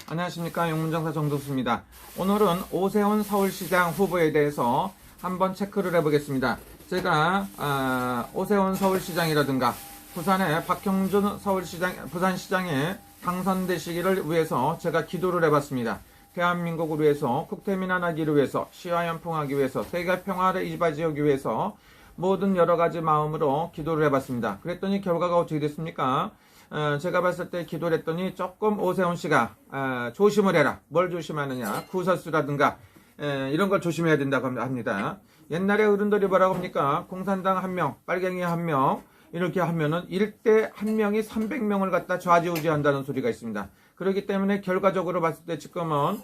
안녕하십니까, 용문정사 정덕수입니다. 오늘은 오세훈 서울시장 후보에 대해서 한번 체크를 해보겠습니다. 제가 오세훈 서울시장이라든가 부산의 박형준 부산시장에 당선되시기를 위해서 제가 기도를 해봤습니다. 대한민국을 위해서, 국태민안하기를 위해서, 시화연풍하기 위해서, 세계 평화를 이바지하기 위해서 모든 여러가지 마음으로 기도를 해봤습니다. 그랬더니 결과가 어떻게 됐습니까? 제가 봤을 때 기도를 했더니 조금 오세훈 씨가 조심을 해라. 뭘 조심하느냐, 구설수라든가 이런 걸 조심해야 된다고 합니다. 옛날에 어른들이 뭐라고 합니까? 공산당 1명, 빨갱이 1명 이렇게 하면은 일대 1명이 300명을 갖다 좌지우지한다는 소리가 있습니다. 그렇기 때문에 결과적으로 봤을 때 지금은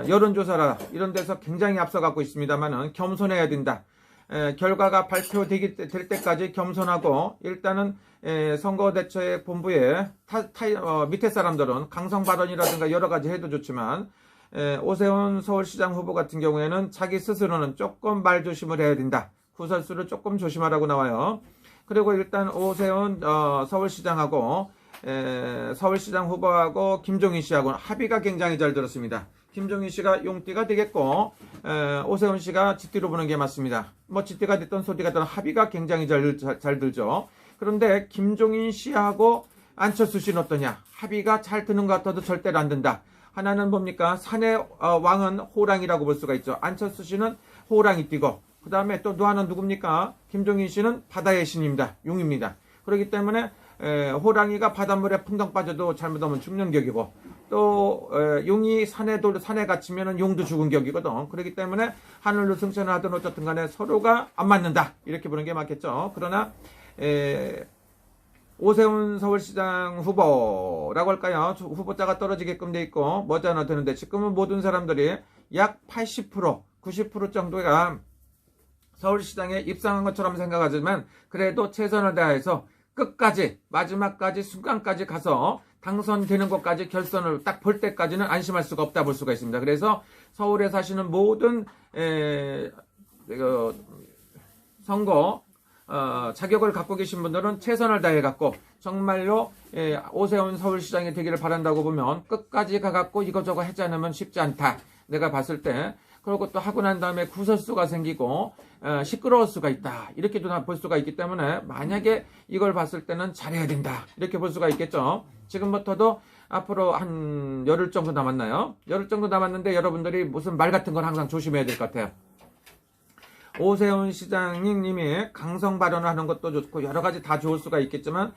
여론조사라 이런 데서 굉장히 앞서가고 있습니다만은 겸손해야 된다. 결과가 발표될 때까지 겸손하고, 일단은 선거대책 본부의 밑에 사람들은 강성 발언이라든가 여러 가지 해도 좋지만, 오세훈 서울시장 후보 같은 경우에는 자기 스스로는 조금 말조심을 해야 된다. 구설수를 조금 조심하라고 나와요. 그리고 일단 오세훈 서울시장하고 서울시장 후보하고 김종인 씨하고는 합의가 굉장히 잘 들었습니다. 김종인 씨가 용띠가 되겠고 오세훈 씨가 쥐띠로 보는 게 맞습니다. 뭐 쥐띠가 됐던 소띠가 됐던 합의가 굉장히 잘 들죠. 그런데 김종인 씨하고 안철수 씨는 어떠냐? 합의가 잘 드는 것 같아도 절대로 안 된다. 하나는 뭡니까? 산의 왕은 호랑이라고 볼 수가 있죠. 안철수 씨는 호랑이 띠고, 그 다음에 또 하나는 누굽니까? 김종인 씨는 바다의 신입니다. 용입니다. 그렇기 때문에 호랑이가 바닷물에 풍덩 빠져도 잘못하면 죽는 격이고, 또 용이 산에 갇히면 용도 죽은 격이거든. 그렇기 때문에 하늘로 승천을 하든 어쨌든 간에 서로가 안 맞는다, 이렇게 보는 게 맞겠죠. 그러나 오세훈 서울시장 후보라고 할까요? 후보자가 떨어지게끔 돼 있고 머지않아 되는데, 지금은 모든 사람들이 약 80%, 90% 정도가 서울시장에 입상한 것처럼 생각하지만, 그래도 최선을 다해서 끝까지, 마지막까지, 순간까지 가서 당선되는 것까지 결선을 딱 볼 때까지는 안심할 수가 없다 볼 수가 있습니다. 그래서 서울에 사시는 모든 선거 자격을 갖고 계신 분들은 최선을 다해 갖고 정말로 오세훈 서울시장이 되기를 바란다고 보면, 끝까지 가갖고 이거저거 하지 않으면 쉽지 않다, 내가 봤을 때. 그리고 또 하고 난 다음에 구설수가 생기고 시끄러울 수가 있다, 이렇게도 볼 수가 있기 때문에, 만약에 이걸 봤을 때는 잘해야 된다, 이렇게 볼 수가 있겠죠. 지금부터도 앞으로 한 열흘 정도 남았나요? 열흘 정도 남았는데 여러분들이 무슨 말 같은 걸 항상 조심해야 될 것 같아요. 오세훈 시장님이 강성 발언을 하는 것도 좋고 여러 가지 다 좋을 수가 있겠지만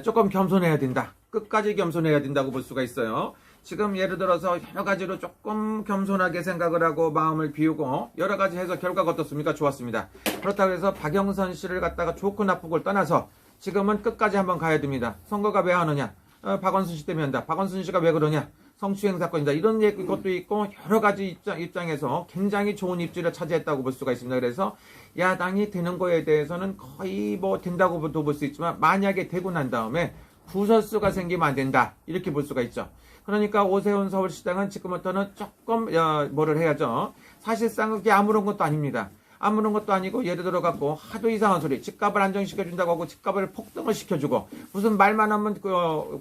조금 겸손해야 된다. 끝까지 겸손해야 된다고 볼 수가 있어요. 지금 예를 들어서 여러 가지로 조금 겸손하게 생각을 하고 마음을 비우고 여러 가지 해서 결과가 어떻습니까? 좋았습니다. 그렇다고 해서 박영선 씨를 갖다가 좋고 나쁘고를 떠나서 지금은 끝까지 한번 가야 됩니다. 선거가 왜 하느냐? 박원순 씨 때문에 한다. 박원순 씨가 왜 그러냐? 성추행 사건이다. 이런 것도 있고 여러 가지 입장에서 굉장히 좋은 입지를 차지했다고 볼 수가 있습니다. 그래서 야당이 되는 거에 대해서는 거의 뭐 된다고도 볼 수 있지만, 만약에 되고 난 다음에 구설수가 생기면 안 된다, 이렇게 볼 수가 있죠. 그러니까 오세훈 서울시장은 지금부터는 조금 뭐를 해야죠. 사실상 그게 아무런 것도 아닙니다. 아무런 것도 아니고, 예를 들어 갖고 하도 이상한 소리, 집값을 안정시켜준다고 하고 집값을 폭등을 시켜주고, 무슨 말만 하면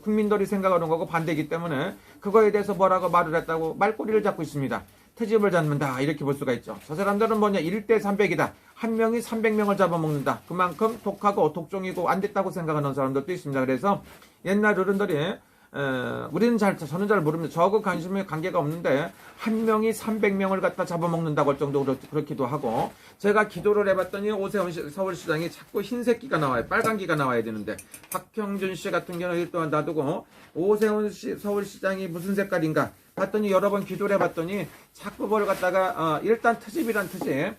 국민들이 생각하는 거고 반대이기 때문에 그거에 대해서 뭐라고 말을 했다고 말꼬리를 잡고 있습니다. 트집을 잡는다, 이렇게 볼 수가 있죠. 저 사람들은 뭐냐, 1대 300이다. 한 명이 300명을 잡아먹는다. 그만큼 독하고 독종이고 안 됐다고 생각하는 사람들도 있습니다. 그래서 옛날 어른들이 저는 잘 모릅니다. 저하고 관계가 없는데, 한 명이 300명을 갖다 잡아먹는다고 할 정도로 그렇기도 하고, 제가 기도를 해봤더니 오세훈 서울시장이 자꾸 흰색기가 나와요. 빨간기가 나와야 되는데, 박형준 씨 같은 경우는 일단 놔두고, 오세훈 서울시장이 무슨 색깔인가 봤더니, 여러 번 기도를 해봤더니 자꾸 뭘 갖다가 일단 트집이란 트집,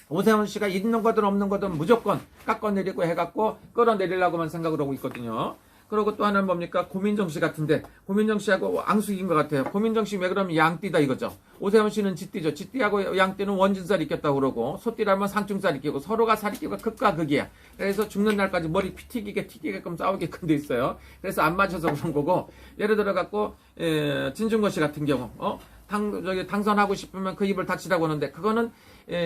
오세훈 씨가 있는 거든 없는 거든 무조건 깎아내리고 해갖고 끌어내리려고만 생각을 하고 있거든요. 그리고 또 하나는 뭡니까? 고민정 씨 같은데, 고민정 씨하고 앙숙인 것 같아요. 고민정 씨 왜 그러면 양띠다 이거죠. 오세훈 씨는 쥐띠죠. 쥐띠하고 양띠는 원진살 있겠다고 그러고, 소띠라면 상충살 있겠고, 서로가 살이 끼고 극과 극이야. 그래서 죽는 날까지 머리 튀기게끔 싸우게끔 돼 있어요. 그래서 안 맞춰서 그런 거고, 예를 들어 갖고 진중권 씨 같은 경우 당선하고 싶으면 그 입을 닥치라고 하는데, 그거는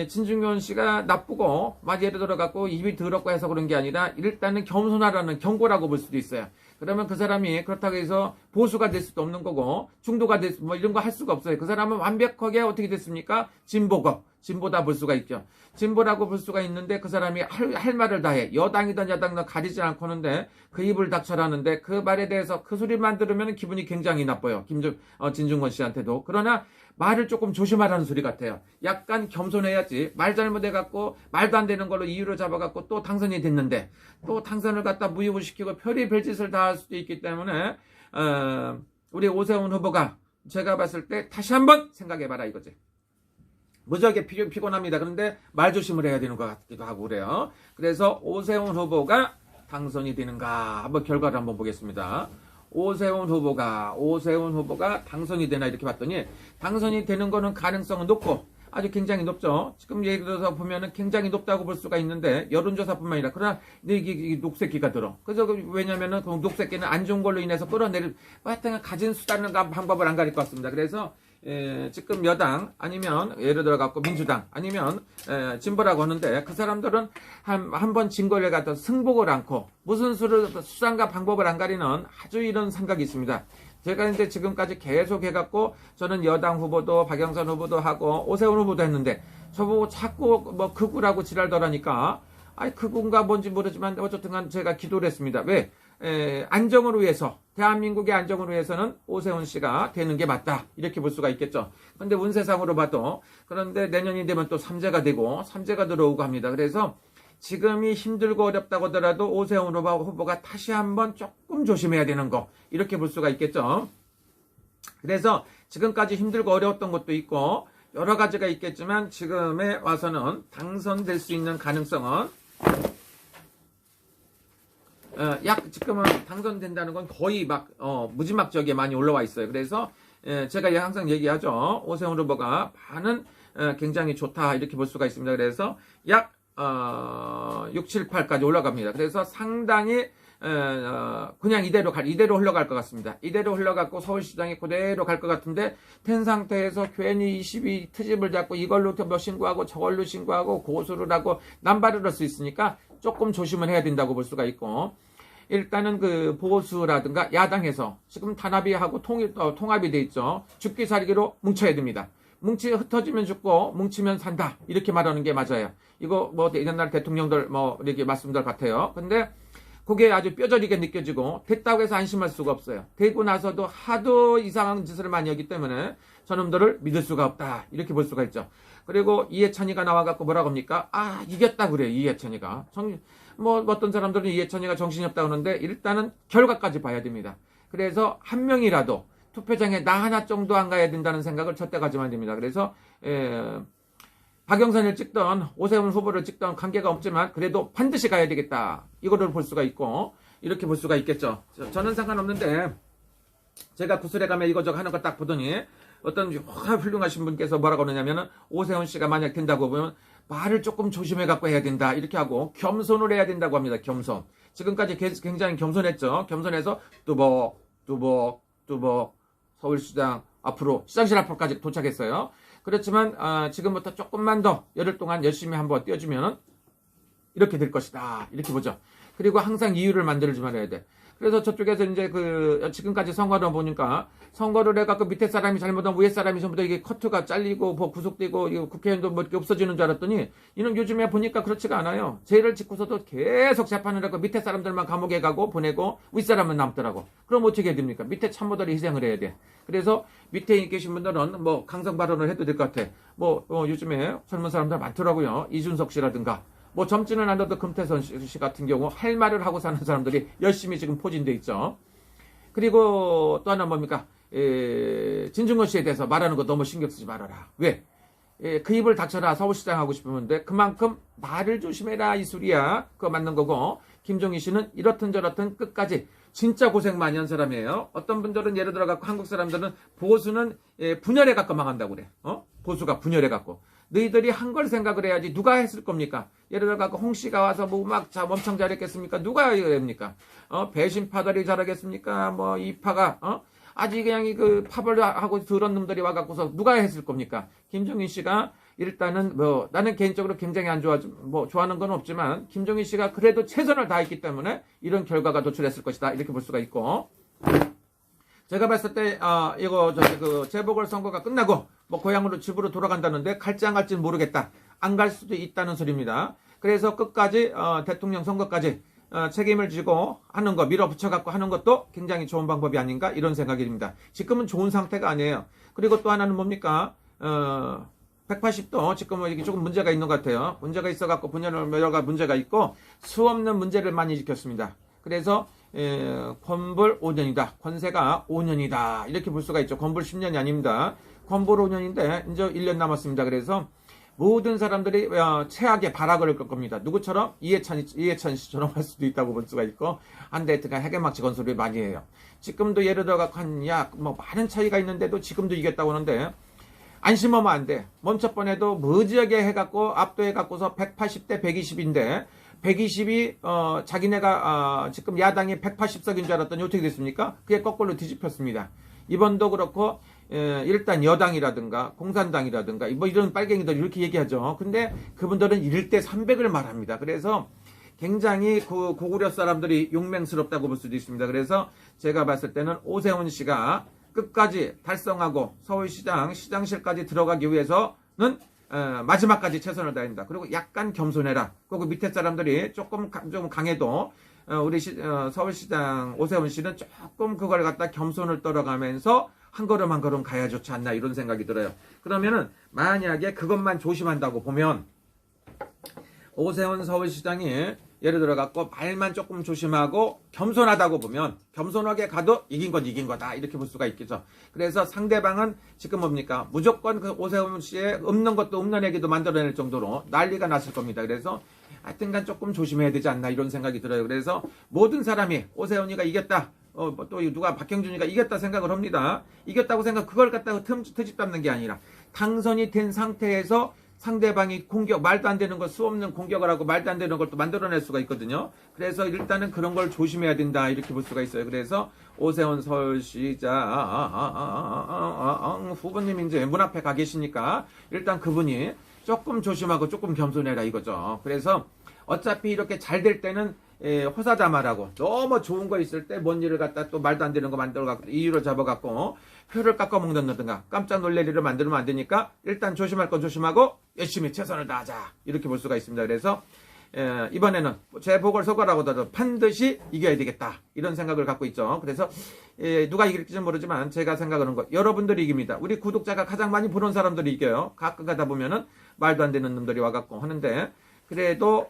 진중권 씨가 나쁘고 예를 들어 갖고 입이 더럽고 해서 그런 게 아니라, 일단은 겸손하라는 경고라고 볼 수도 있어요. 그러면 그 사람이 그렇다고 해서 보수가 될 수도 없는 거고 중도가 될 뭐 이런 거 할 수가 없어요. 그 사람은 완벽하게 어떻게 됐습니까? 진보다 볼 수가 있죠. 진보라고 볼 수가 있는데 그 사람이 할 말을 다 해. 여당이든 야당이든 가리지 않고 하는데 그 입을 닥쳐라는데 그 말에 대해서 그 소리만 들으면 기분이 굉장히 나빠요. 진중권 씨한테도. 그러나 말을 조금 조심하라는 소리 같아요. 약간 겸손해야지. 말 잘못해갖고 말도 안 되는 걸로 이유를 잡아갖고 또 당선이 됐는데 또 당선을 갖다 무효를 시키고 별의별 짓을 다 할 수도 있기 때문에 우리 오세훈 후보가 제가 봤을 때 다시 한번 생각해봐라 이거지. 무지하게 피곤합니다. 그런데 말 조심을 해야 되는 것 같기도 하고 그래요. 그래서 오세훈 후보가 당선이 되는가 한번 결과를 한번 보겠습니다. 오세훈 후보가 당선이 되나 이렇게 봤더니 당선이 되는 거는 가능성은 높고 아주 굉장히 높죠. 지금 예를 들어서 보면은 굉장히 높다고 볼 수가 있는데 여론조사뿐만 아니라 그러나 이게 녹색기가 들어. 그래서 왜냐면은 그 녹색기는 안 좋은 걸로 인해서 끌어내릴 하여튼 가진 수단을 방법을 안 가릴 것 같습니다. 그래서 지금 여당 아니면 예를 들어 갖고 민주당 아니면 진보라고 하는데 그 사람들은 한번 진 거를 갖다 승복을 않고 무슨 수단과 방법을 안 가리는 아주 이런 생각이 있습니다. 제가 이제 지금까지 계속 해갖고 저는 여당 후보도 박영선 후보도 하고 오세훈 후보도 했는데 저보고 자꾸 뭐 극우라고 지랄더라니까 극우인가 뭔지 모르지만 어쨌든 간 제가 기도를 했습니다. 왜? 안정을 위해서 대한민국의 안정을 위해서는 오세훈 씨가 되는 게 맞다 이렇게 볼 수가 있겠죠. 그런데 운세상으로 봐도 그런데 내년이 되면 또 삼재가 되고 삼재가 들어오고 합니다. 그래서 지금이 힘들고 어렵다고 하더라도 오세훈 후보가 다시 한번 조금 조심해야 되는 거 이렇게 볼 수가 있겠죠. 그래서 지금까지 힘들고 어려웠던 것도 있고 여러 가지가 있겠지만 지금에 와서는 당선될 수 있는 가능성은 지금은 당선된다는 건 거의 무지막지하게 많이 올라와 있어요. 그래서 제가 항상 얘기하죠. 오세훈 후보가 반은 굉장히 좋다 이렇게 볼 수가 있습니다. 그래서 약 6, 7, 8까지 올라갑니다. 그래서 상당히 그냥 이대로 흘러갈 것 같습니다. 이대로 흘러갔고 서울시장이 그대로 갈 것 같은데 된 상태에서 괜히 22 트집을 잡고 이걸로 뭐 신고하고 저걸로 신고하고 고소를 하고 남발을 할 수 있으니까 조금 조심을 해야 된다고 볼 수가 있고 일단은 그 보수라든가 야당에서 지금 단합이 하고 통합이 돼 있죠. 죽기 살기로 뭉쳐야 됩니다. 흩어지면 죽고 뭉치면 산다 이렇게 말하는 게 맞아요. 이거 뭐 옛날 대통령들 뭐 이렇게 말씀들 같아요. 근데 그게 아주 뼈저리게 느껴지고 됐다고 해서 안심할 수가 없어요. 되고 나서도 하도 이상한 짓을 많이 하기 때문에 저놈들을 믿을 수가 없다 이렇게 볼 수가 있죠. 그리고 이해찬이가 나와갖고 뭐라고 합니까? 이겼다 그래요. 이해찬이가 뭐 어떤 사람들은 이해찬이가 정신이 없다고 하는데 일단은 결과까지 봐야 됩니다. 그래서 한 명이라도 투표장에 나 하나 정도 안 가야 된다는 생각을 절대 가지면 안 됩니다. 그래서 박영선을 찍던 오세훈 후보를 찍던 관계가 없지만 그래도 반드시 가야 되겠다. 이거를 볼 수가 있고 이렇게 볼 수가 있겠죠. 저는 상관없는데 제가 구슬에 가면 이거저거 하는 거 딱 보더니 어떤 훌륭하신 분께서 뭐라고 그러냐면은 오세훈 씨가 만약 된다고 보면 말을 조금 조심해 갖고 해야 된다 이렇게 하고 겸손을 해야 된다고 합니다. 겸손. 지금까지 굉장히 겸손했죠. 겸손해서 뚜벅 서울시장 앞으로 시장실 앞으로까지 도착했어요. 그렇지만 지금부터 조금만 더 열흘 동안 열심히 한번 뛰어주면 이렇게 될 것이다 이렇게 보죠. 그리고 항상 이유를 만들지 말아야 돼. 그래서 저쪽에서 이제 지금까지 선거를 보니까 선거를 해갖고 밑에 사람이 잘못하면 위에 사람이 전부 다 이게 커트가 잘리고 뭐 구속되고 이거 국회의원도 뭐 이렇게 없어지는 줄 알았더니 이는 요즘에 보니까 그렇지가 않아요. 죄를 짓고서도 계속 재판을 하고 밑에 사람들만 감옥에 가고 보내고 윗사람은 남더라고. 그럼 어떻게 해야 됩니까? 밑에 참모들이 희생을 해야 돼. 그래서 밑에 계신 분들은 뭐 강성 발언을 해도 될 것 같아. 요즘에 젊은 사람들 많더라고요. 이준석 씨라든가. 뭐 젊지는 않아도 금태선 씨 같은 경우 할 말을 하고 사는 사람들이 열심히 지금 포진돼 있죠. 그리고 또 하나 뭡니까? 진중권 씨에 대해서 말하는 거 너무 신경 쓰지 말아라. 왜? 그 입을 닥쳐라. 서울시장 하고 싶으면 그만큼 말을 조심해라 이 소리야. 그거 맞는 거고 김종인 씨는 이렇든 저렇든 끝까지 진짜 고생 많이 한 사람이에요. 어떤 분들은 예를 들어 갖고 한국 사람들은 보수는 분열해 갖고 망한다고 그래. 보수가 분열해 갖고. 너희들이 한 걸 생각을 해야지 누가 했을 겁니까? 예를 들어 갖고 홍 씨가 와서 뭐 음악 엄청 잘했겠습니까? 누가 합니까? 배신파들이 잘하겠습니까? 뭐 이파가 아직 그냥 그 팝을 하고 들은 놈들이 와갖고서 누가 했을 겁니까? 김종인 씨가 일단은 나는 개인적으로 굉장히 안 좋아하는 건 없지만 김종인 씨가 그래도 최선을 다했기 때문에 이런 결과가 도출했을 것이다 이렇게 볼 수가 있고 제가 봤을 때 이거 재보궐선거가 끝나고 뭐 고향으로 집으로 돌아간다는데 갈지 안 갈지는 모르겠다. 안 갈 수도 있다는 소리입니다. 그래서 끝까지 대통령 선거까지 책임을 지고 하는 거, 밀어붙여 갖고 하는 것도 굉장히 좋은 방법이 아닌가 이런 생각이 듭니다. 지금은 좋은 상태가 아니에요. 그리고 또 하나는 뭡니까? 180도 지금은 이게 조금 문제가 있는 것 같아요. 문제가 있어 갖고 분야별 여러 가지 문제가 있고 수 없는 문제를 많이 일으켰습니다. 그래서 권불 5년이다. 권세가 5년이다. 이렇게 볼 수가 있죠. 권불 10년이 아닙니다. 권불 5년인데 이제 1년 남았습니다. 그래서 모든 사람들이 최악의 발악을 걸 겁니다. 누구처럼? 이해찬 씨처럼 할 수도 있다고 볼 수가 있고, 한데트가 해괴막치 건소리를 많이 해요. 지금도 예를 들어가 뭐 많은 차이가 있는데도 지금도 이겼다고 하는데 안심하면 안 돼. 멈춰번에도 무지하게 해갖고 압도해갖고서 180대 120인데 120이 자기네가 지금 야당이 180석인 줄 알았더니 어떻게 됐습니까? 그게 거꾸로 뒤집혔습니다. 이번도 그렇고 일단 여당이라든가 공산당이라든가 뭐 이런 빨갱이들 이렇게 얘기하죠. 근데 그분들은 1대 300을 말합니다. 그래서 굉장히 고구려 사람들이 용맹스럽다고 볼 수도 있습니다. 그래서 제가 봤을 때는 오세훈 씨가 끝까지 달성하고 서울시장 시장실까지 들어가기 위해서는 마지막까지 최선을 다합니다. 그리고 약간 겸손해라. 그리고 밑에 사람들이 조금 좀 강해도 우리 서울시장 오세훈 씨는 조금 그걸 갖다 겸손을 떨어가면서 한 걸음 한 걸음 가야 좋지 않나 이런 생각이 들어요. 그러면은 만약에 그것만 조심한다고 보면 오세훈 서울시장이 예를 들어 갖고 말만 조금 조심하고 겸손하다고 보면 겸손하게 가도 이긴 건 이긴 거다 이렇게 볼 수가 있겠죠. 그래서 상대방은 지금 뭡니까? 무조건 그 오세훈 씨의 없는 것도 없는 얘기도 만들어낼 정도로 난리가 났을 겁니다. 그래서 하여튼간 조금 조심해야 되지 않나 이런 생각이 들어요. 그래서 모든 사람이 오세훈이가 이겼다. 또 누가 박형준이가 이겼다 생각을 합니다. 이겼다고 생각 그걸 갖다가 트집 잡는 게 아니라 당선이 된 상태에서 상대방이 말도 안 되는 거 수 없는 공격을 하고 말도 안 되는 걸 또 만들어낼 수가 있거든요. 그래서 일단은 그런 걸 조심해야 된다 이렇게 볼 수가 있어요. 그래서 오세훈 서울시장 후보님이 이제 문 앞에 가 계시니까 일단 그분이 조금 조심하고 조금 겸손해라 이거죠. 그래서 어차피 이렇게 잘 될 때는 호사다마라고 너무 좋은 거 있을 때 뭔 일을 갖다 또 말도 안 되는 거 만들어갖고 이유로 잡아갖고 표를 깎아먹는다든가 깜짝 놀랄 일을 만들면 안 되니까 일단 조심할 건 조심하고 열심히 최선을 다하자 이렇게 볼 수가 있습니다. 그래서 이번에는 재보궐선거라고 하더라도 반드시 이겨야 되겠다 이런 생각을 갖고 있죠. 그래서 누가 이길지는 모르지만 제가 생각하는 거 여러분들이 이깁니다. 우리 구독자가 가장 많이 보는 사람들이 이겨요. 가끔 가다 보면은 말도 안 되는 놈들이 와갖고 하는데 그래도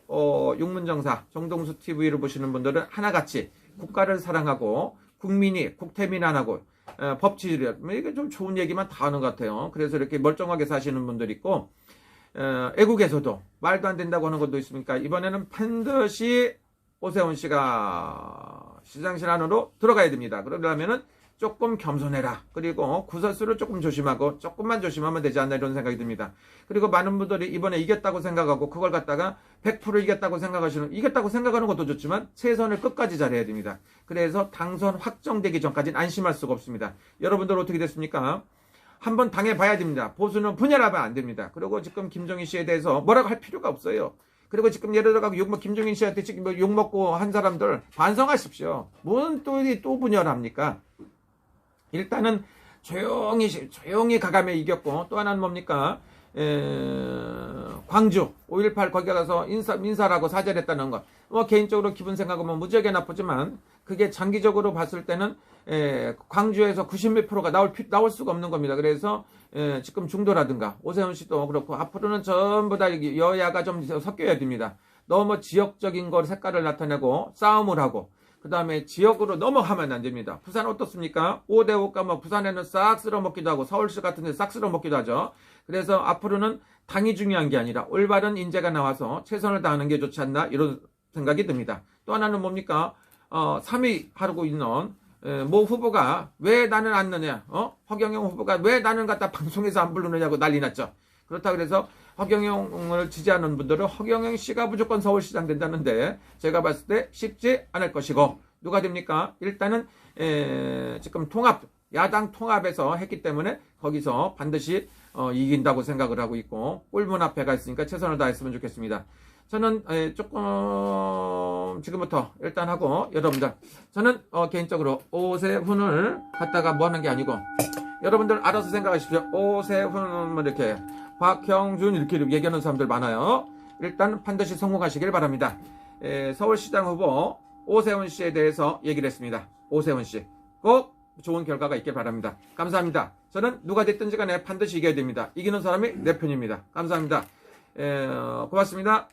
육문정사 정동수 TV를 보시는 분들은 하나같이 국가를 사랑하고 국민이 국태민안하고 법치주의 이게 좀 좋은 얘기만 다 하는 것 같아요. 그래서 이렇게 멀쩡하게 사시는 분들이 있고 애국에서도 말도 안 된다고 하는 것도 있으니까 이번에는 반드시 오세훈 씨가 시장실 안으로 들어가야 됩니다. 그러려면은 조금 겸손해라. 그리고 구설수를 조금 조심하고 조금만 조심하면 되지 않나 이런 생각이 듭니다. 그리고 많은 분들이 이번에 이겼다고 생각하고 그걸 갖다가 100% 이겼다고 생각하는 것도 좋지만 최선을 끝까지 잘해야 됩니다. 그래서 당선 확정되기 전까지는 안심할 수가 없습니다. 여러분들 어떻게 됐습니까? 한번 당해봐야 됩니다. 보수는 분열하면 안 됩니다. 그리고 지금 김종인 씨에 대해서 뭐라고 할 필요가 없어요. 그리고 지금 예를 들어 김종인 씨한테 지금 욕먹고 한 사람들 반성하십시오. 뭔 또 분열합니까? 일단은 조용히 가감에 이겼고 또 하나는 뭡니까? 광주 5.18 거기 가서 민사라고 사죄를 했다는 것. 뭐 개인적으로 기분 생각하면 무지하게 나쁘지만 그게 장기적으로 봤을 때는 광주에서 90몇 프로가 나올 수가 없는 겁니다. 그래서 지금 중도라든가 오세훈 씨도 그렇고 앞으로는 전부 다 여야가 좀 섞여야 됩니다. 너무 지역적인 걸 색깔을 나타내고 싸움을 하고 그 다음에 지역으로 넘어가면 안 됩니다. 부산 어떻습니까? 5대5 가면 부산에는 싹 쓸어먹기도 하고 서울시 같은 데 싹 쓸어먹기도 하죠. 그래서 앞으로는 당이 중요한 게 아니라 올바른 인재가 나와서 최선을 다하는 게 좋지 않나 이런 생각이 듭니다. 또 하나는 뭡니까? 3위 하고 있는 모 후보가 왜 나는 안 넣냐? 허경영 후보가 왜 나는 갖다 방송에서 안 부르느냐고 난리 났죠. 그렇다고 해서 허경영을 지지하는 분들은 허경영 씨가 무조건 서울시장 된다는데 제가 봤을 때 쉽지 않을 것이고 누가 됩니까? 일단은 지금 통합 야당 통합에서 했기 때문에 거기서 반드시 이긴다고 생각을 하고 있고 꿀문 앞에가 있으니까 최선을 다했으면 좋겠습니다. 저는 조금 지금부터 일단 하고 여러분들 저는 개인적으로 오세훈을 갖다가 뭐 하는 게 아니고 여러분들 알아서 생각하십시오. 오세훈 뭐 이렇게 박형준 이렇게 얘기하는 사람들 많아요. 일단 반드시 성공하시길 바랍니다. 서울시장 후보 오세훈 씨에 대해서 얘기를 했습니다. 오세훈 씨 꼭 좋은 결과가 있길 바랍니다. 감사합니다. 저는 누가 됐든지 간에 반드시 이겨야 됩니다. 이기는 사람이 내 편입니다. 감사합니다. 고맙습니다.